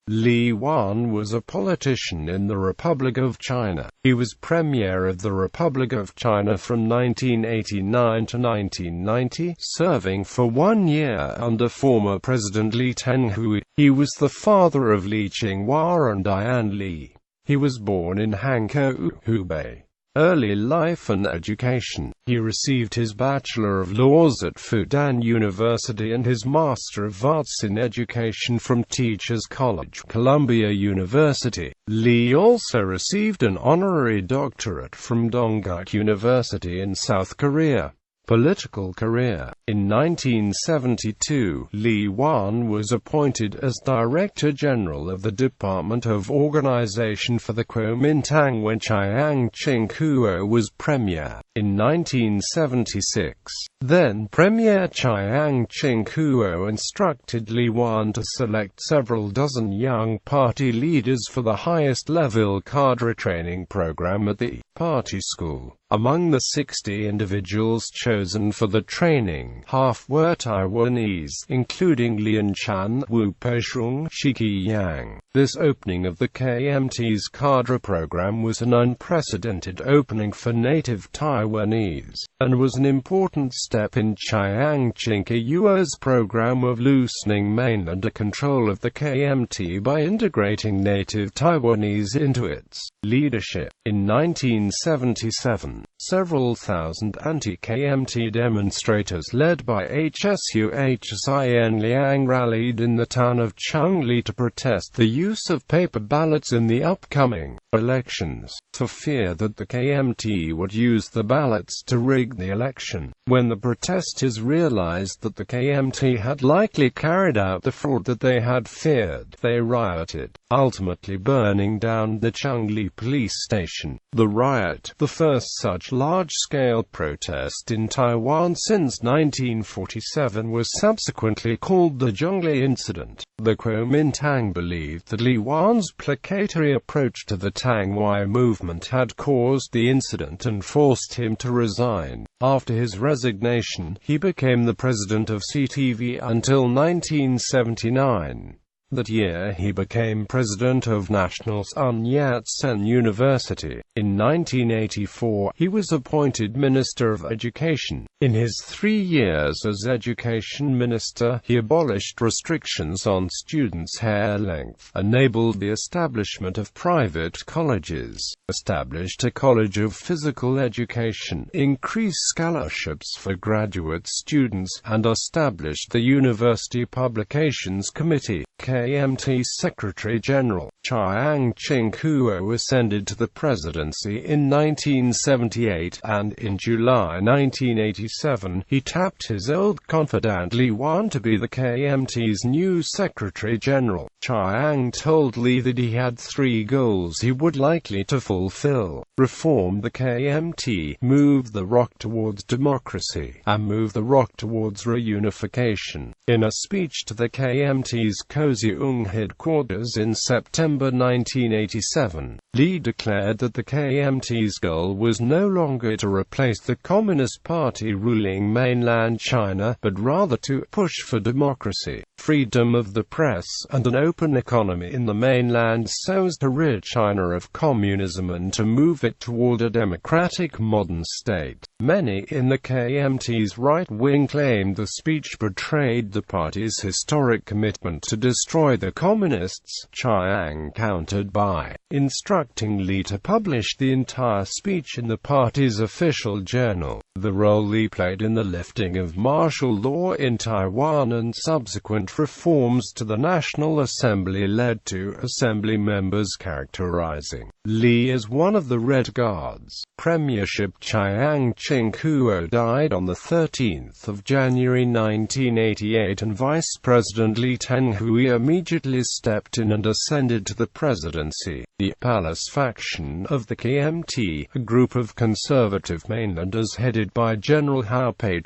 Lee Huan was a politician in the Republic of China. He was Premier of the Republic of China from 1989 to 1990, serving for 1 year under former President Lee Teng-hui. He was the father of Lee Ching-hua and Diane Lee. He was born in Hankou, Hubei. Early life and education. He received his Bachelor of Laws at Fudan University and his Master of Arts in Education from Teachers College, Columbia University. Lee also received an honorary doctorate from Dongguk University in South Korea. Political career. In 1972, Lee Huan was appointed as Director General of the Department of Organization for the Kuomintang when Chiang Ching-hua was Premier. In 1976, then Premier Chiang Ching-hua instructed Lee Huan to select several dozen young party leaders for the highest-level cadre training program at the party school. Among the 60 individuals chosen for the training, half were Taiwanese, including Lian Chan, Wu Peixiong, Shiki Yang. This opening of the KMT's cadre program was an unprecedented opening for native Taiwanese, and was an important step in Chiang Ching-hua's program of loosening mainlander control of the KMT by integrating native Taiwanese into its leadership. In 1977, several thousand anti-KMT demonstrators led by HSUHSIN Liang rallied in the town of Changli to protest the use of paper ballots in the upcoming elections, for fear that the KMT would use the ballots to rig the election. When the protesters realized that the KMT had likely carried out the fraud that they had feared, they rioted, ultimately burning down the Changli police station. The riot, the first such large-scale protest in Taiwan since 1947, was subsequently called the Zhongli Incident. The Kuomintang believed that Lee Huan's placatory approach to the Tangwai movement had caused the incident and forced him to resign. After his resignation, he became the president of CTV until 1979. That year he became president of National Sun Yat-sen University. In 1984, he was appointed Minister of Education. In his 3 years as Education Minister, he abolished restrictions on students' hair length, enabled the establishment of private colleges, established a College of Physical Education, increased scholarships for graduate students, and established the University Publications Committee. KMT Secretary General Chiang Ching-hua ascended to the presidency in 1978, and in July 1987, he tapped his old confidant Lee Huan to be the KMT's new Secretary General. Chiang told Lee that he had 3 goals he would likely to fulfill: reform the KMT, move the ROC towards democracy, and move the ROC towards reunification. In a speech to the KMT's Kaohsiung headquarters in September 1987, Lee declared that the KMT's goal was no longer to replace the Communist Party ruling mainland China, but rather to push for democracy, freedom of the press, and an open economy in the mainland so as to rid China of communism and to move it toward a democratic modern state. Many in the KMT's right wing claimed the speech betrayed the party's historic commitment to destroy the communists. Chiang countered by instructing Lee to publish the entire speech in the party's official journal. The role Lee played in the lifting of martial law in Taiwan and subsequent reforms to the National Assembly led to Assembly members characterizing Lee as one of the Red Guards. Premiership. Chiang Ching-hua died on the 13th of January 1988, and Vice President Lee Teng-hui immediately stepped in and ascended to the presidency. The The Palace faction of the KMT, a group of conservative mainlanders headed by General Hubei,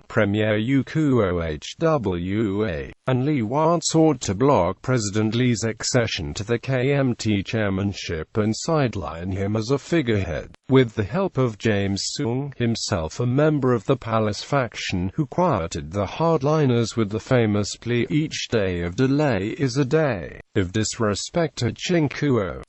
Premier Huan, and Lee Huan, sought to block President Lee's accession to the KMT chairmanship and sideline him as a figurehead. With the help of James Soong, himself a member of the Palace faction, who quieted the hardliners with the famous plea, "Each day of delay is a day of disrespect to Ching-hua,"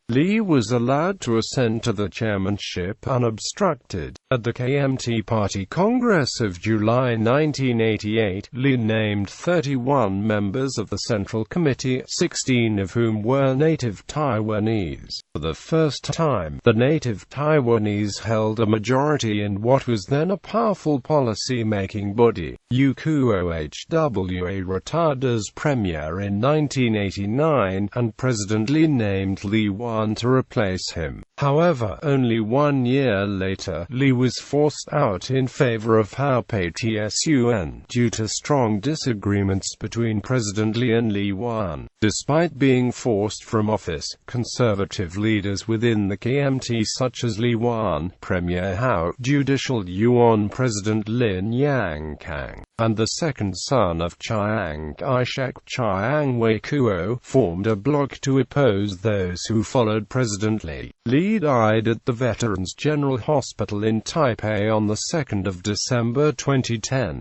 Lee was allowed to ascend to the chairmanship unobstructed. At the KMT Party Congress of July 1988, Lee named 31 members of the Central Committee, 16 of whom were native Taiwanese. For the first time, the native Taiwanese held a majority in what was then a powerful policy-making body. Huan retired as premier in 1989, and President Lee named Lee Huan to replace him. However, only 1 year later, Lee was forced out in favor of Hubei due to strong disagreements between President Lee and Lee Huan. Despite being forced from office, conservative leaders within the KMT such as Lee Huan, Premier Hao, Judicial Yuan President Lin Yangkang, and the second son of Chiang Kai-shek, Chiang Wei-kuo, formed a bloc to oppose those who followed President Lee. Lee died at the Veterans General Hospital in Taipei on the 2nd of December 2010.